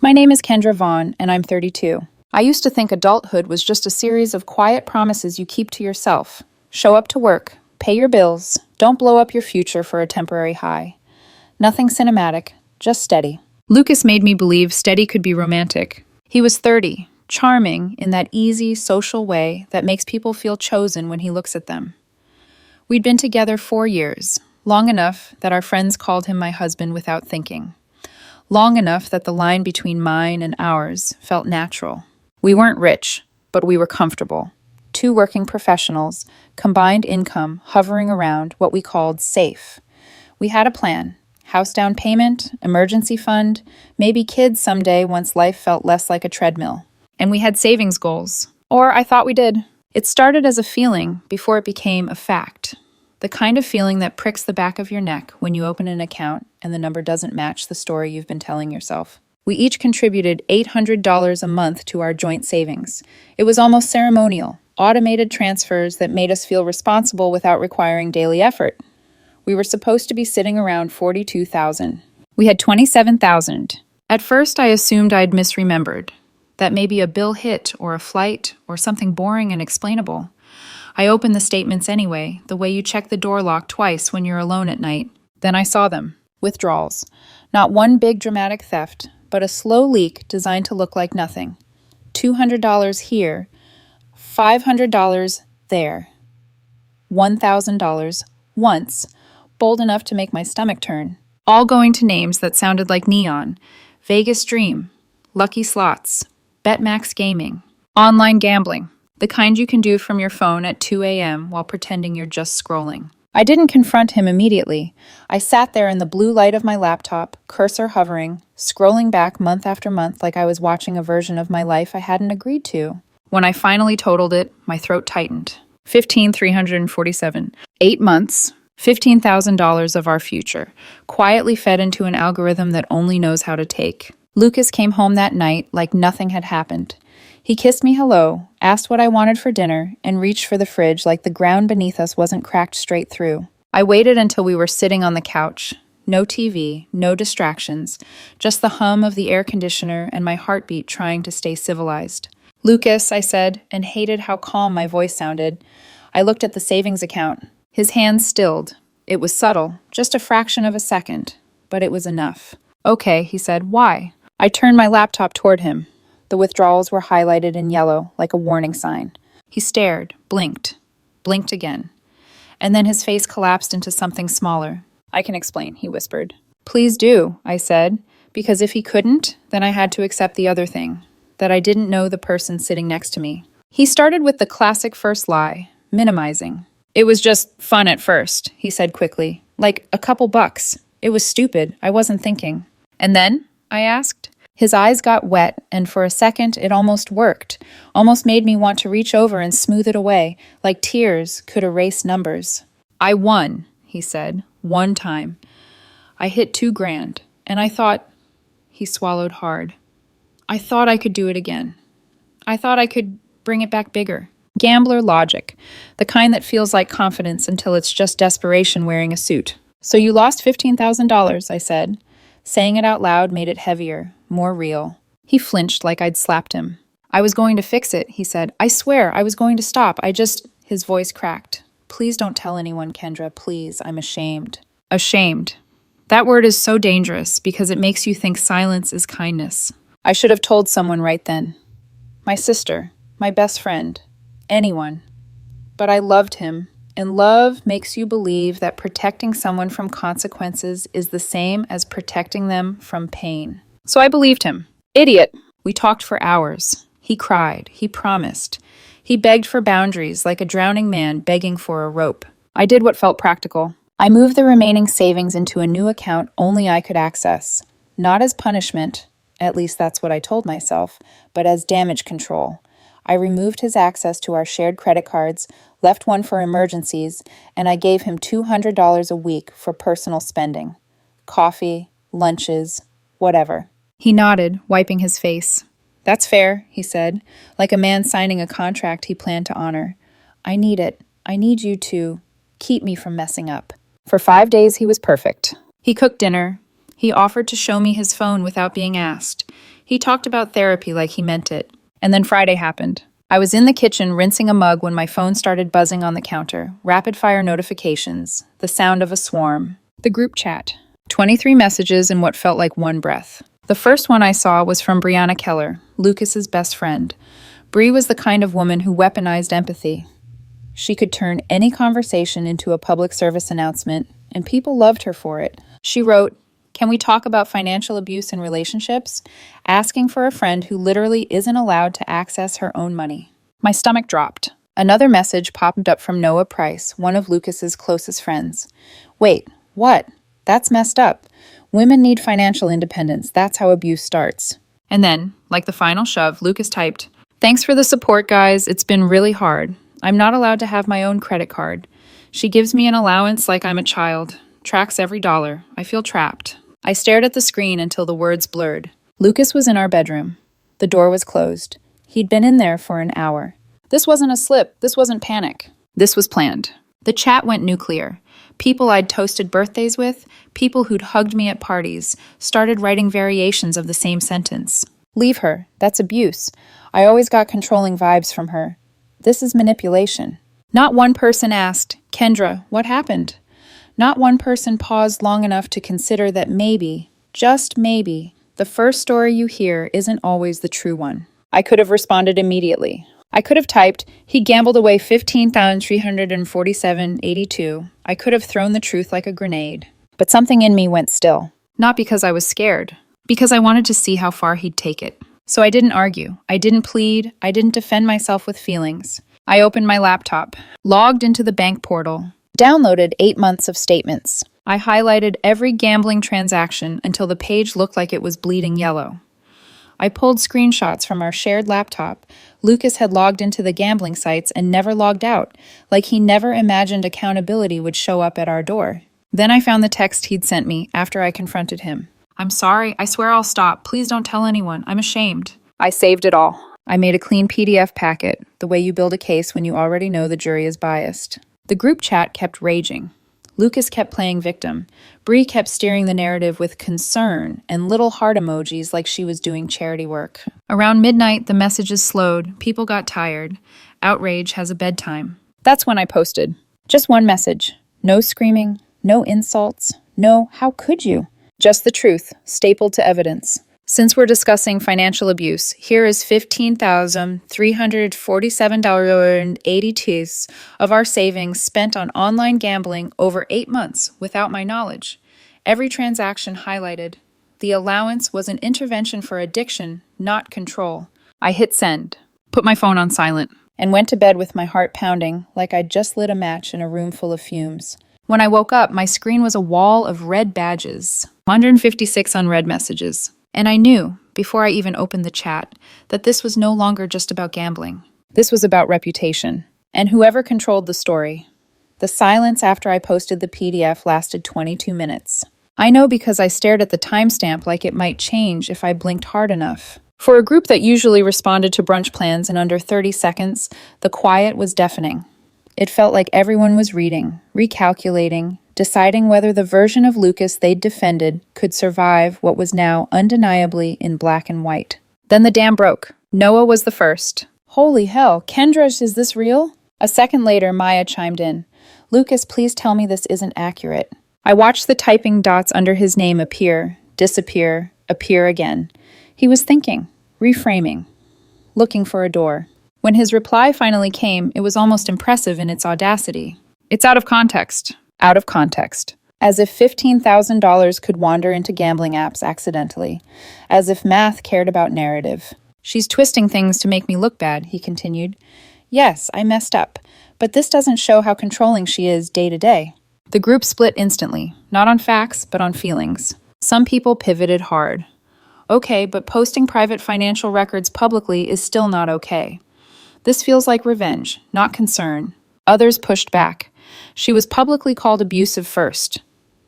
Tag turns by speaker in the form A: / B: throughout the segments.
A: My name is Kendra Vaughn, and I'm 32. I used to think adulthood was just a series of quiet promises you keep to yourself. Show up to work, pay your bills, don't blow up your future for a temporary high. Nothing cinematic, just steady. Lucas made me believe steady could be romantic. He was 30, charming in that easy, social way that makes people feel chosen when he looks at them. We'd been together 4 years, long enough that our friends called him my husband without thinking. Long enough that the line between mine and ours felt natural. We weren't rich, but we were comfortable. Two working professionals, combined income hovering around what we called safe. We had a plan: house down payment, emergency fund, maybe kids someday once life felt less like a treadmill. And we had savings goals. Or I thought we did. It started as a feeling before it became a fact. The kind of feeling that pricks the back of your neck when you open an account and the number doesn't match the story you've been telling yourself. We each contributed $800 a month to our joint savings. It was almost ceremonial, automated transfers that made us feel responsible without requiring daily effort. We were supposed to be sitting around $42,000. We had $27,000. At first, I assumed I'd misremembered, that maybe a bill hit or a flight or something boring and explainable. I opened the statements anyway, the way you check the door lock twice when you're alone at night. Then I saw them. Withdrawals. Not one big dramatic theft, but a slow leak designed to look like nothing. $200 here, $500 there, $1,000 once, bold enough to make my stomach turn. All going to names that sounded like neon. Vegas Dream, Lucky Slots, BetMax Gaming, online gambling. The kind you can do from your phone at 2 a.m. while pretending you're just scrolling. I didn't confront him immediately. I sat there in the blue light of my laptop, cursor hovering, scrolling back month after month like I was watching a version of my life I hadn't agreed to. When I finally totaled it, my throat tightened. $15,347. 8 months, $15,000 of our future, quietly fed into an algorithm that only knows how to take. Lucas came home that night like nothing had happened. He kissed me hello, asked what I wanted for dinner, and reached for the fridge like the ground beneath us wasn't cracked straight through. I waited until we were sitting on the couch. No TV, no distractions, just the hum of the air conditioner and my heartbeat trying to stay civilized. "Lucas," I said, and hated how calm my voice sounded. I looked at the savings account. His hands stilled. It was subtle, just a fraction of a second, but it was enough. "Okay," he said. "Why?" I turned my laptop toward him. The withdrawals were highlighted in yellow, like a warning sign. He stared, blinked again. And then his face collapsed into something smaller. "I can explain," he whispered. "Please do," I said, because if he couldn't, then I had to accept the other thing, that I didn't know the person sitting next to me. He started with the classic first lie, minimizing. "It was just fun at first," he said quickly. "Like a couple bucks. It was stupid. I wasn't thinking." "And then?" I asked. His eyes got wet, and for a second it almost worked, almost made me want to reach over and smooth it away, like tears could erase numbers. "I won," he said, "one time. I hit $2,000, and I thought," he swallowed hard, "I thought I could do it again. I thought I could bring it back bigger." Gambler logic, the kind that feels like confidence until it's just desperation wearing a suit. "So you lost $15,000, I said. Saying it out loud made it heavier, more real. He flinched like I'd slapped him. "I was going to fix it," he said. "I swear, I was going to stop. His voice cracked. "Please don't tell anyone, Kendra, please. I'm ashamed." Ashamed. That word is so dangerous because it makes you think silence is kindness. I should have told someone right then. My sister, my best friend, anyone. But I loved him. And love makes you believe that protecting someone from consequences is the same as protecting them from pain. So I believed him. Idiot. We talked for hours. He cried. He promised. He begged for boundaries like a drowning man begging for a rope. I did what felt practical. I moved the remaining savings into a new account only I could access. Not as punishment, at least that's what I told myself, but as damage control. I removed his access to our shared credit cards, left one for emergencies, and I gave him $200 a week for personal spending. Coffee, lunches, whatever. He nodded, wiping his face. "That's fair," he said, like a man signing a contract he planned to honor. "I need it. I need you to keep me from messing up." For 5 days, he was perfect. He cooked dinner. He offered to show me his phone without being asked. He talked about therapy like he meant it. And then Friday happened. I was in the kitchen rinsing a mug when my phone started buzzing on the counter. Rapid-fire notifications. The sound of a swarm. The group chat. 23 messages in what felt like one breath. The first one I saw was from Brianna Keller, Lucas's best friend. Bri was the kind of woman who weaponized empathy. She could turn any conversation into a public service announcement, and people loved her for it. She wrote, "Can we talk about financial abuse in relationships?" Asking for a friend who literally isn't allowed to access her own money. My stomach dropped. Another message popped up from Noah Price, one of Lucas's closest friends. "Wait, what? That's messed up. Women need financial independence. That's how abuse starts." And then, like the final shove, Lucas typed, "Thanks for the support, guys. It's been really hard. I'm not allowed to have my own credit card. She gives me an allowance like I'm a child. Tracks every dollar. I feel trapped." I stared at the screen until the words blurred. Lucas was in our bedroom. The door was closed. He'd been in there for an hour. This wasn't a slip. This wasn't panic. This was planned. The chat went nuclear. People I'd toasted birthdays with, people who'd hugged me at parties, started writing variations of the same sentence. "Leave her. That's abuse. I always got controlling vibes from her. This is manipulation." Not one person asked, "Kendra, what happened?" Not one person paused long enough to consider that maybe, just maybe, the first story you hear isn't always the true one. I could have responded immediately. I could have typed, "He gambled away $15,347.82. I could have thrown the truth like a grenade. But something in me went still. Not because I was scared, because I wanted to see how far he'd take it. So I didn't argue. I didn't plead. I didn't defend myself with feelings. I opened my laptop, logged into the bank portal, downloaded 8 months of statements. I highlighted every gambling transaction until the page looked like it was bleeding yellow. I pulled screenshots from our shared laptop. Lucas had logged into the gambling sites and never logged out, like he never imagined accountability would show up at our door. Then I found the text he'd sent me after I confronted him. "I'm sorry. I swear I'll stop. Please don't tell anyone. I'm ashamed." I saved it all. I made a clean PDF packet, the way you build a case when you already know the jury is biased. The group chat kept raging. Lucas kept playing victim. Bri kept steering the narrative with concern and little heart emojis like she was doing charity work. Around midnight, the messages slowed. People got tired. Outrage has a bedtime. That's when I posted. Just one message. No screaming, no insults, no "how could you?" Just the truth, stapled to evidence. Since we're discussing financial abuse, here is $15,347.82 of our savings spent on online gambling over 8 months without my knowledge. Every transaction highlighted. The allowance was an intervention for addiction, not control. I hit send, put my phone on silent, and went to bed with my heart pounding like I'd just lit a match in a room full of fumes. When I woke up, my screen was a wall of red badges, 156 unread messages. And I knew, before I even opened the chat, that this was no longer just about gambling. This was about reputation. And whoever controlled the story. The silence after I posted the PDF lasted 22 minutes. I know because I stared at the timestamp like it might change if I blinked hard enough. For a group that usually responded to brunch plans in under 30 seconds, the quiet was deafening. It felt like everyone was reading, recalculating, deciding whether the version of Lucas they'd defended could survive what was now undeniably in black and white. Then the dam broke. Noah was the first. "Holy hell, Kendra, is this real?" A second later, Maya chimed in. "Lucas, please tell me this isn't accurate." I watched the typing dots under his name appear, disappear, appear again. He was thinking, reframing, looking for a door. When his reply finally came, it was almost impressive in its audacity. "It's out of context." Out of context. As if $15,000 could wander into gambling apps accidentally. As if math cared about narrative. "She's twisting things to make me look bad," he continued. "Yes, I messed up. But this doesn't show how controlling she is day to day." The group split instantly. Not on facts, but on feelings. Some people pivoted hard. "Okay, but posting private financial records publicly is still not okay. This feels like revenge, not concern." Others pushed back. She was publicly called abusive first.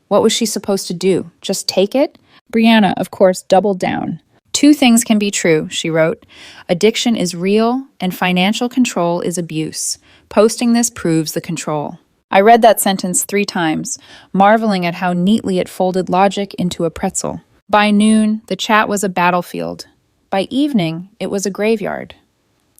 A: What was she supposed to do? Just take it? Brianna, of course, doubled down. "Two things can be true," she wrote. "Addiction is real, and financial control is abuse. Posting this proves the control." I read that sentence 3 times, marveling at how neatly it folded logic into a pretzel. By noon, the chat was a battlefield. By evening, it was a graveyard.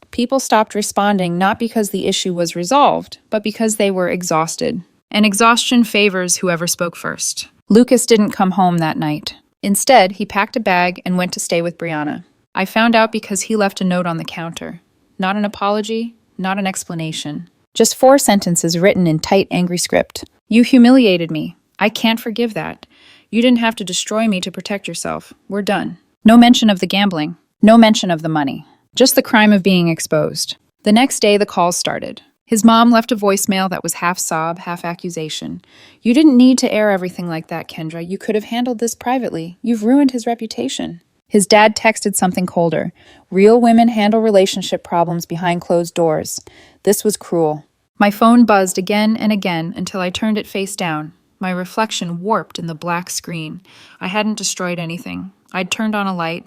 A: People stopped responding not because the issue was resolved, but because they were exhausted. And exhaustion favors whoever spoke first. Lucas didn't come home that night. Instead, he packed a bag and went to stay with Brianna. I found out because he left a note on the counter. Not an apology, not an explanation. Just 4 sentences written in tight, angry script. You humiliated me. I can't forgive that. You didn't have to destroy me to protect yourself. We're done. No mention of the gambling. No mention of the money. Just the crime of being exposed. The next day, the calls started. His mom left a voicemail that was half sob, half accusation. You didn't need to air everything like that, Kendra. You could have handled this privately. You've ruined his reputation. His dad texted something colder. Real women handle relationship problems behind closed doors. This was cruel. My phone buzzed again and again until I turned it face down. My reflection warped in the black screen. I hadn't destroyed anything. I'd turned on a light,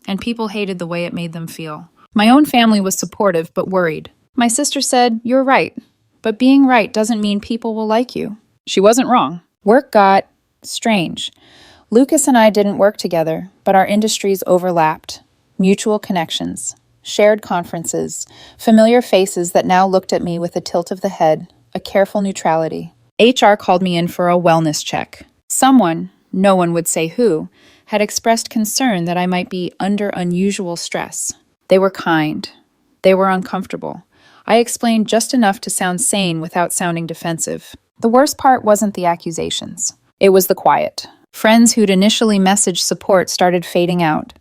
A: and people hated the way it made them feel. My own family was supportive but worried. My sister said, "You're right, but being right doesn't mean people will like you." She wasn't wrong. Work got strange. Lucas and I didn't work together, but our industries overlapped. Mutual connections, shared conferences, familiar faces that now looked at me with a tilt of the head, a careful neutrality. HR called me in for a wellness check. Someone, no one would say who, had expressed concern that I might be under unusual stress. They were kind. They were uncomfortable. I explained just enough to sound sane without sounding defensive. The worst part wasn't the accusations. It was the quiet. Friends who'd initially messaged support started fading out.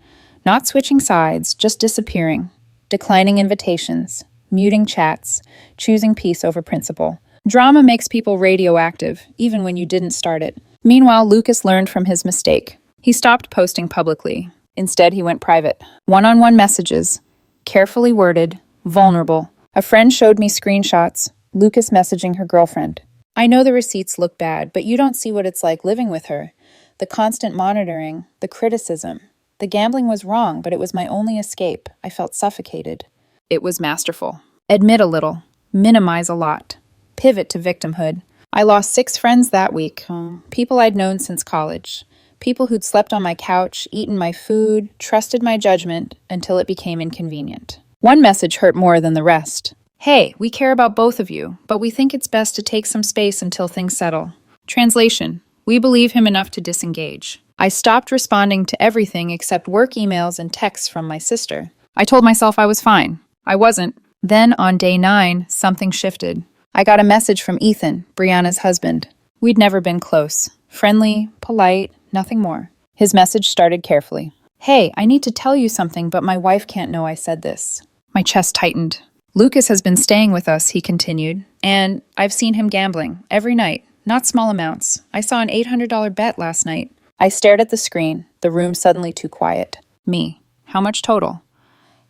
A: Not switching sides, just disappearing. Declining invitations, muting chats, choosing peace over principle. Drama makes people radioactive, even when you didn't start it. Meanwhile, Lucas learned from his mistake. He stopped posting publicly. Instead, he went private. One-on-one messages, carefully worded, vulnerable. A friend showed me screenshots, Lucas messaging her girlfriend. I know the receipts look bad, but you don't see what it's like living with her. The constant monitoring, the criticism. The gambling was wrong, but it was my only escape. I felt suffocated. It was masterful. Admit a little. Minimize a lot. Pivot to victimhood. I lost 6 friends that week. People I'd known since college. People who'd slept on my couch, eaten my food, trusted my judgment until it became inconvenient. One message hurt more than the rest. Hey, we care about both of you, but we think it's best to take some space until things settle. Translation: we believe him enough to disengage. I stopped responding to everything except work emails and texts from my sister. I told myself I was fine. I wasn't. Then on day 9, something shifted. I got a message from Ethan, Brianna's husband. We'd never been close. Friendly, polite, nothing more. His message started carefully. Hey, I need to tell you something, but my wife can't know I said this. My chest tightened. Lucas has been staying with us, he continued, and I've seen him gambling every night, not small amounts. I saw an $800 bet last night. I stared at the screen, the room suddenly too quiet. Me. How much total?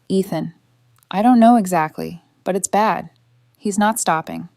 A: Ethan. I don't know exactly, but it's bad. He's not stopping.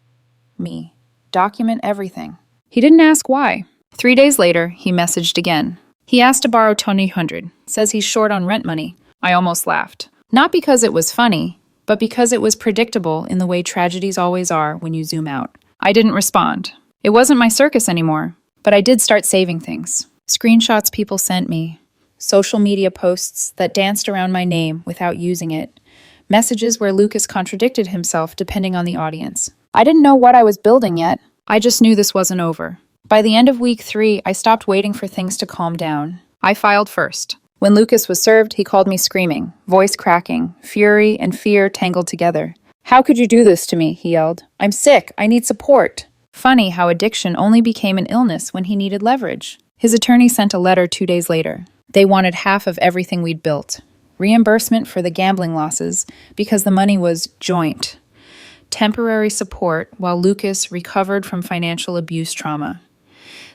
A: Me. Document everything. He didn't ask why. 3 days later, he messaged again. He asked to borrow $200, says he's short on rent money. I almost laughed. Not because it was funny, but because it was predictable in the way tragedies always are when you zoom out. I didn't respond. It wasn't my circus anymore, but I did start saving things. Screenshots people sent me, social media posts that danced around my name without using it, messages where Lucas contradicted himself depending on the audience. I didn't know what I was building yet. I just knew this wasn't over. By the end of week 3, I stopped waiting for things to calm down. I filed first. When Lucas was served, he called me screaming, voice cracking, fury and fear tangled together. How could you do this to me? He yelled. I'm sick. I need support. Funny how addiction only became an illness when he needed leverage. His attorney sent a letter 2 days later. They wanted half of everything we'd built. Reimbursement for the gambling losses because the money was joint. Temporary support while Lucas recovered from financial abuse trauma.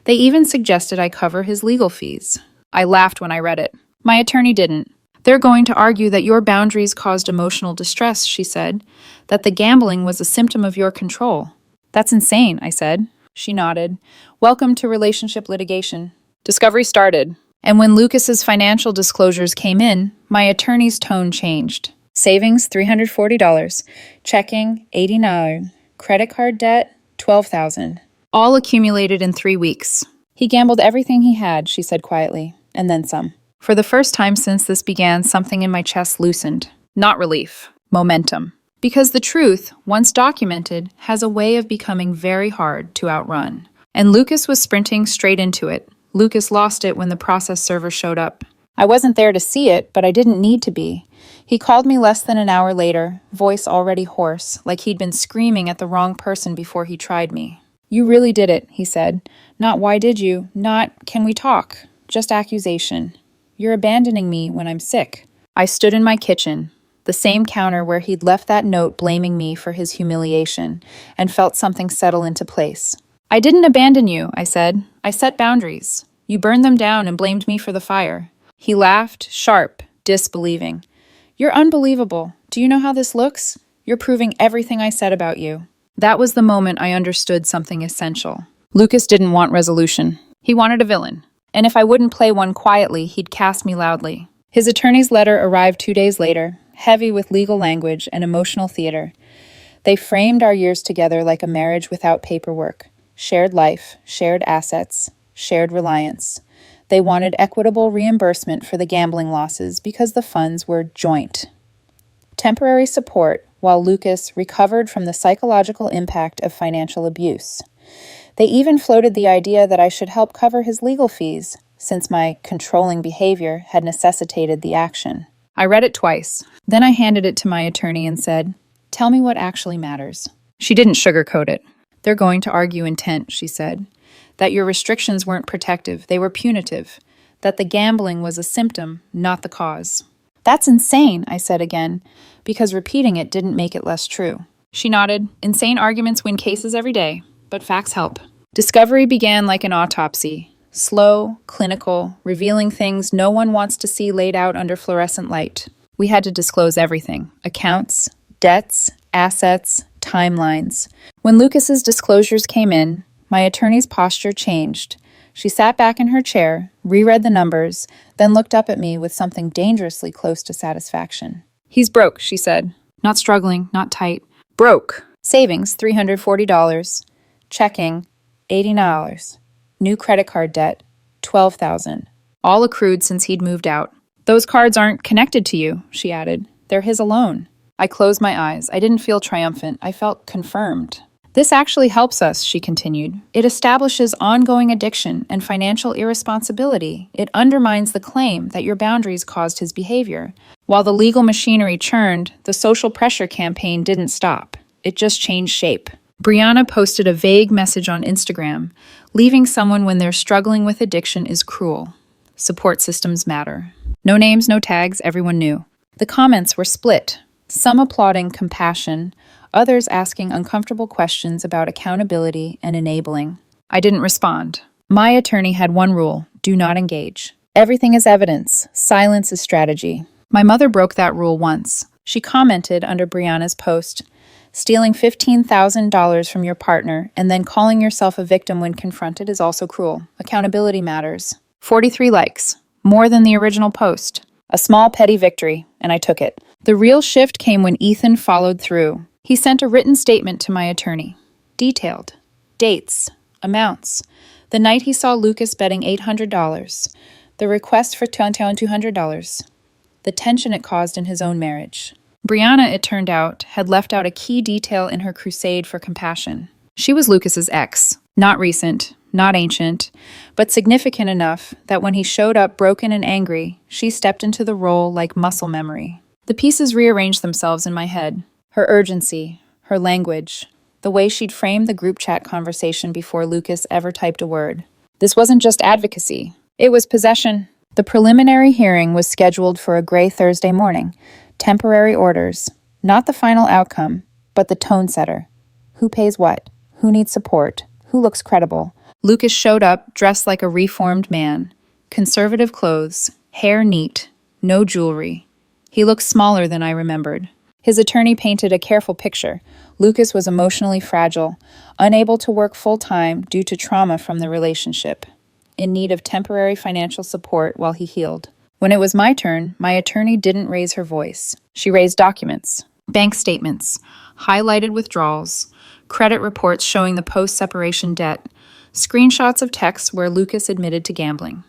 A: They even suggested I cover his legal fees. I laughed when I read it. My attorney didn't. They're going to argue that your boundaries caused emotional distress, she said, that the gambling was a symptom of your control. That's insane, I said. She nodded. Welcome to relationship litigation. Discovery started. And when Lucas's financial disclosures came in, my attorney's tone changed. Savings, $340. Checking, $89. Credit card debt, $12,000. All accumulated in 3 weeks. He gambled everything he had, she said quietly, and then some. For the first time since this began, something in my chest loosened. Not relief, momentum. Because the truth, once documented, has a way of becoming very hard to outrun. And Lucas was sprinting straight into it. Lucas lost it when the process server showed up. I wasn't there to see it, but I didn't need to be. He called me less than an hour later, voice already hoarse, like he'd been screaming at the wrong person before he tried me. "You really did it," he said. "Not why did you, not can we talk, just accusation. You're abandoning me when I'm sick." I stood in my kitchen, the same counter where he'd left that note blaming me for his humiliation, and felt something settle into place. "I didn't abandon you," I said. "I set boundaries. You burned them down and blamed me for the fire." He laughed, sharp, disbelieving. "You're unbelievable. Do you know how this looks? You're proving everything I said about you." That was the moment I understood something essential. Lucas didn't want resolution. He wanted a villain. And if I wouldn't play one quietly, he'd cast me loudly. His attorney's letter arrived 2 days later, heavy with legal language and emotional theater. They framed our years together like a marriage without paperwork. Shared life, shared assets, shared reliance. They wanted equitable reimbursement for the gambling losses because the funds were joint. Temporary support while Lucas recovered from the psychological impact of financial abuse. They even floated the idea that I should help cover his legal fees, since my controlling behavior had necessitated the action. I read it twice. Then I handed it to my attorney and said, "Tell me what actually matters." She didn't sugarcoat it. "They're going to argue intent," she said. "That your restrictions weren't protective, they were punitive. That the gambling was a symptom, not the cause." "That's insane," I said again, because repeating it didn't make it less true. She nodded. "Insane arguments win cases every day, but facts help." Discovery began like an autopsy. Slow, clinical, revealing things no one wants to see laid out under fluorescent light. We had to disclose everything: accounts, debts, assets, timelines. When Lucas's disclosures came in, my attorney's posture changed. She sat back in her chair, reread the numbers, then looked up at me with something dangerously close to satisfaction. "He's broke," she said. "Not struggling, not tight. Broke. Savings, $340. Checking, $80. New credit card debt, $12,000. All accrued since he'd moved out. Those cards aren't connected to you," she added. "They're his alone." I closed my eyes. I didn't feel triumphant. I felt confirmed. "This actually helps us," she continued. "It establishes ongoing addiction and financial irresponsibility. It undermines the claim that your boundaries caused his behavior. While the legal machinery churned, the social pressure campaign didn't stop. It just changed shape." Brianna posted a vague message on Instagram. "Leaving someone when they're struggling with addiction is cruel. Support systems matter." No names, no tags, everyone knew. The comments were split. Some applauding compassion, others asking uncomfortable questions about accountability and enabling. I didn't respond. My attorney had one rule: do not engage. Everything is evidence. Silence is strategy. My mother broke that rule once. She commented under Brianna's post, "Stealing $15,000 from your partner and then calling yourself a victim when confronted is also cruel. Accountability matters." 43 likes, more than the original post. A small petty victory, and I took it. The real shift came when Ethan followed through. He sent a written statement to my attorney. Detailed. Dates. Amounts. The night he saw Lucas betting $800. The request for $200. The tension it caused in his own marriage. Brianna, it turned out, had left out a key detail in her crusade for compassion. She was Lucas's ex. Not recent, not ancient, but significant enough that when he showed up broken and angry, she stepped into the role like muscle memory. The pieces rearranged themselves in my head. Her urgency, her language, the way she'd framed the group chat conversation before Lucas ever typed a word. This wasn't just advocacy. It was possession. The preliminary hearing was scheduled for a gray Thursday morning. Temporary orders. Not the final outcome, but the tone setter. Who pays what? Who needs support? Who looks credible? Lucas showed up dressed like a reformed man. Conservative clothes, hair neat, no jewelry. He looked smaller than I remembered. His attorney painted a careful picture. Lucas was emotionally fragile, unable to work full-time due to trauma from the relationship, in need of temporary financial support while he healed. When it was my turn, my attorney didn't raise her voice. She raised documents, bank statements, highlighted withdrawals, credit reports showing the post-separation debt, screenshots of texts where Lucas admitted to gambling.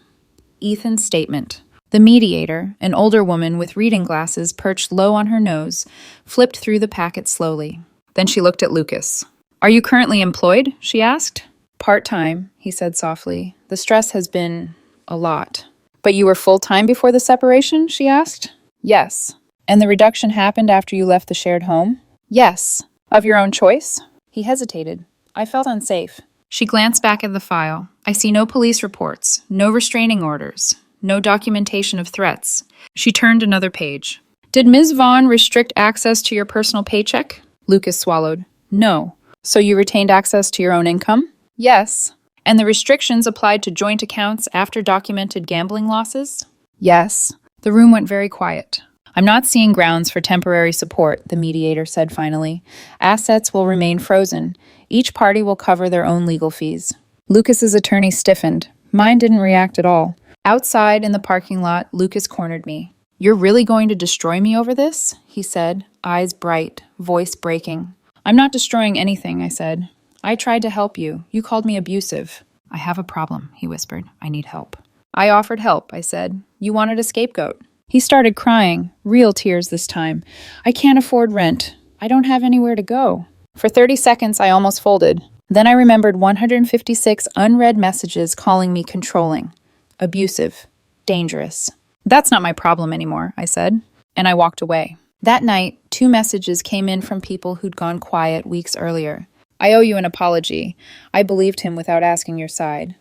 A: Ethan's statement. The mediator, an older woman with reading glasses perched low on her nose, flipped through the packet slowly. Then she looked at Lucas. "Are you currently employed?" she asked. "Part-time," he said softly. "The stress has been a lot." "But you were full-time before the separation?" she asked. "Yes." "And the reduction happened after you left the shared home?" "Yes." "Of your own choice?" He hesitated. "I felt unsafe." She glanced back at the file. "I see no police reports, no restraining orders, no documentation of threats." She turned another page. "Did Ms. Vaughn restrict access to your personal paycheck?" Lucas swallowed. "No." "So you retained access to your own income?" "Yes." "And the restrictions applied to joint accounts after documented gambling losses?" "Yes." The room went very quiet. "I'm not seeing grounds for temporary support," the mediator said finally. "Assets will remain frozen. Each party will cover their own legal fees." Lucas's attorney stiffened. Mine didn't react at all. Outside in the parking lot, Lucas cornered me. "You're really going to destroy me over this?" he said, eyes bright, voice breaking. "I'm not destroying anything," I said. "I tried to help you. You called me abusive." "I have a problem," he whispered. "I need help." "I offered help," I said. "You wanted a scapegoat." He started crying, real tears this time. "I can't afford rent. I don't have anywhere to go." For 30 seconds, I almost folded. Then I remembered 156 unread messages calling me controlling, abusive, dangerous. "That's not my problem anymore," I said, and I walked away. That night, 2 messages came in from people who'd gone quiet weeks earlier. "I owe you an apology. I believed him without asking your side.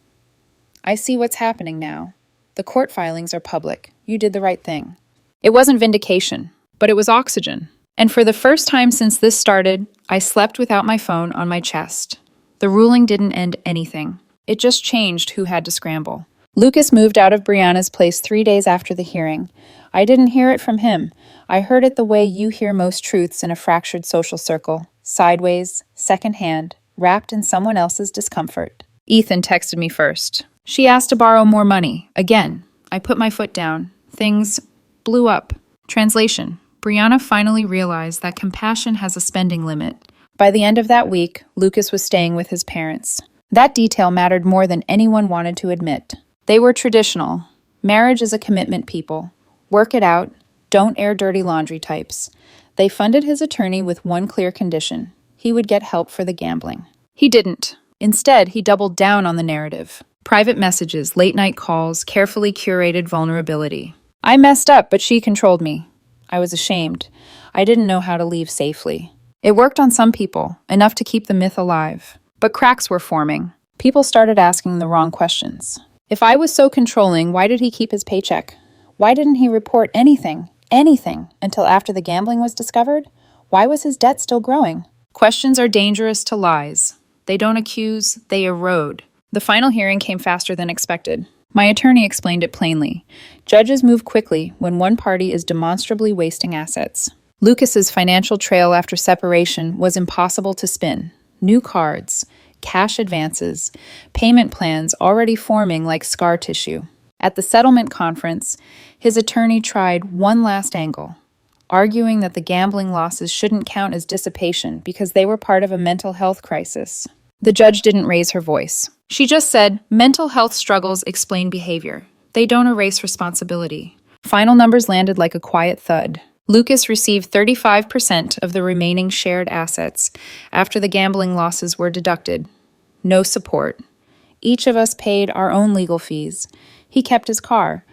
A: I see what's happening now. The court filings are public. You did the right thing." It wasn't vindication, but it was oxygen. And for the first time since this started, I slept without my phone on my chest. The ruling didn't end anything. It just changed who had to scramble. Lucas moved out of Brianna's place 3 days after the hearing. I didn't hear it from him. I heard it the way you hear most truths in a fractured social circle. Sideways, secondhand, wrapped in someone else's discomfort. Ethan texted me first. She asked to borrow more money. Again. I put my foot down. Things blew up. Translation. Brianna finally realized that compassion has a spending limit. By the end of that week, Lucas was staying with his parents. That detail mattered more than anyone wanted to admit. They were traditional. Marriage is a commitment, people. Work it out. Don't air dirty laundry types. They funded his attorney with one clear condition. He would get help for the gambling. He didn't. Instead, he doubled down on the narrative. Private messages, late-night calls, carefully curated vulnerability. I messed up, but she controlled me. I was ashamed. I didn't know how to leave safely. It worked on some people, enough to keep the myth alive. But cracks were forming. People started asking the wrong questions. If I was so controlling, why did he keep his paycheck? Why didn't he report anything, until after the gambling was discovered? Why was his debt still growing? Questions are dangerous to lies. They don't accuse, they erode. The final hearing came faster than expected. My attorney explained it plainly. Judges move quickly when one party is demonstrably wasting assets. Lucas's financial trail after separation was impossible to spin. New cards, cash advances, payment plans already forming like scar tissue. At the settlement conference, his attorney tried one last angle, arguing that the gambling losses shouldn't count as dissipation because they were part of a mental health crisis. The judge didn't raise her voice. She just said, mental health struggles explain behavior. They don't erase responsibility. Final numbers landed like a quiet thud. Lucas received 35% of the remaining shared assets after the gambling losses were deducted. No support. Each of us paid our own legal fees. He kept his car.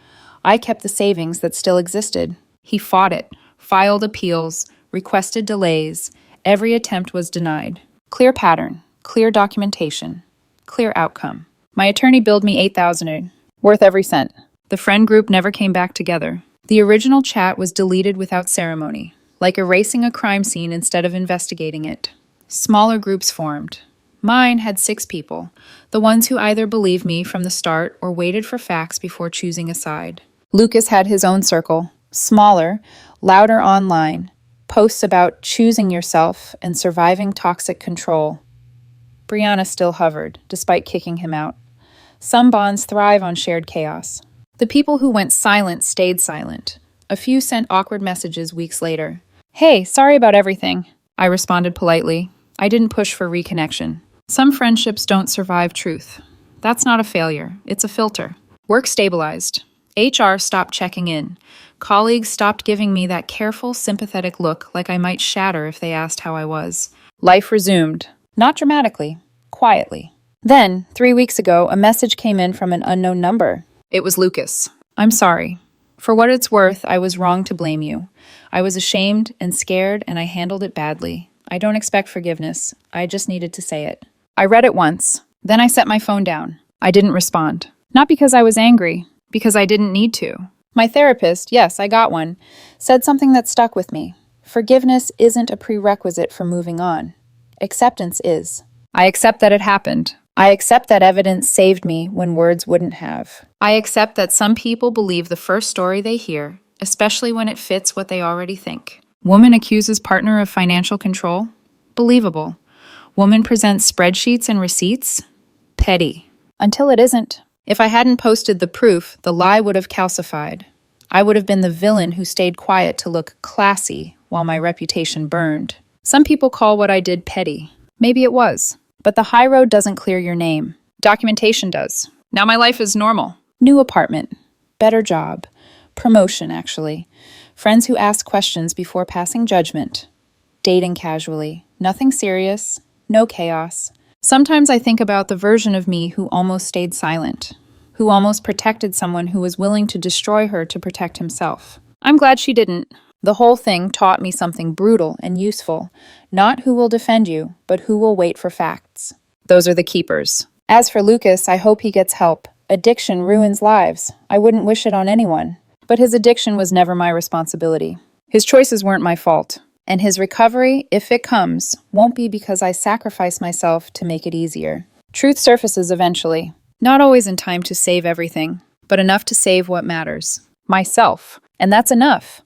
A: I kept the savings that still existed. He fought it, filed appeals, requested delays. Every attempt was denied. Clear pattern, clear documentation, clear outcome. My attorney billed me $8,000, worth every cent. The friend group never came back together. The original chat was deleted without ceremony, like erasing a crime scene instead of investigating it. Smaller groups formed. Mine had 6 people, the ones who either believed me from the start or waited for facts before choosing a side. Lucas had his own circle, smaller, louder online, posts about choosing yourself and surviving toxic control. Brianna still hovered, despite kicking him out. Some bonds thrive on shared chaos. The people who went silent stayed silent. A few sent awkward messages weeks later. "Hey, sorry about everything," I responded politely. I didn't push for reconnection. Some friendships don't survive truth. That's not a failure. It's a filter. Work stabilized. HR stopped checking in. Colleagues stopped giving me that careful, sympathetic look like I might shatter if they asked how I was. Life resumed. Not dramatically, quietly. Then, 3 weeks ago, a message came in from an unknown number. It was Lucas. I'm sorry. For what it's worth, I was wrong to blame you. I was ashamed and scared, and I handled it badly. I don't expect forgiveness. I just needed to say it. I read it once. Then I set my phone down. I didn't respond. Not because I was angry, because I didn't need to. My therapist, yes, I got one, said something that stuck with me. Forgiveness isn't a prerequisite for moving on. Acceptance is. I accept that it happened. I accept that evidence saved me when words wouldn't have. I accept that some people believe the first story they hear, especially when it fits what they already think. Woman accuses partner of financial control? Believable. Woman presents spreadsheets and receipts? Petty. Until it isn't. If I hadn't posted the proof, the lie would have calcified. I would have been the villain who stayed quiet to look classy while my reputation burned. Some people call what I did petty. Maybe it was. But the high road doesn't clear your name. Documentation does. Now my life is normal. New apartment. Better job. Promotion, actually. Friends who ask questions before passing judgment. Dating casually. Nothing serious. No chaos. Sometimes I think about the version of me who almost stayed silent. Who almost protected someone who was willing to destroy her to protect himself. I'm glad she didn't. The whole thing taught me something brutal and useful. Not who will defend you, but who will wait for facts. Those are the keepers. As for Lucas, I hope he gets help. Addiction ruins lives. I wouldn't wish it on anyone. But his addiction was never my responsibility. His choices weren't my fault. And his recovery, if it comes, won't be because I sacrifice myself to make it easier. Truth surfaces eventually. Not always in time to save everything, but enough to save what matters. Myself. And that's enough.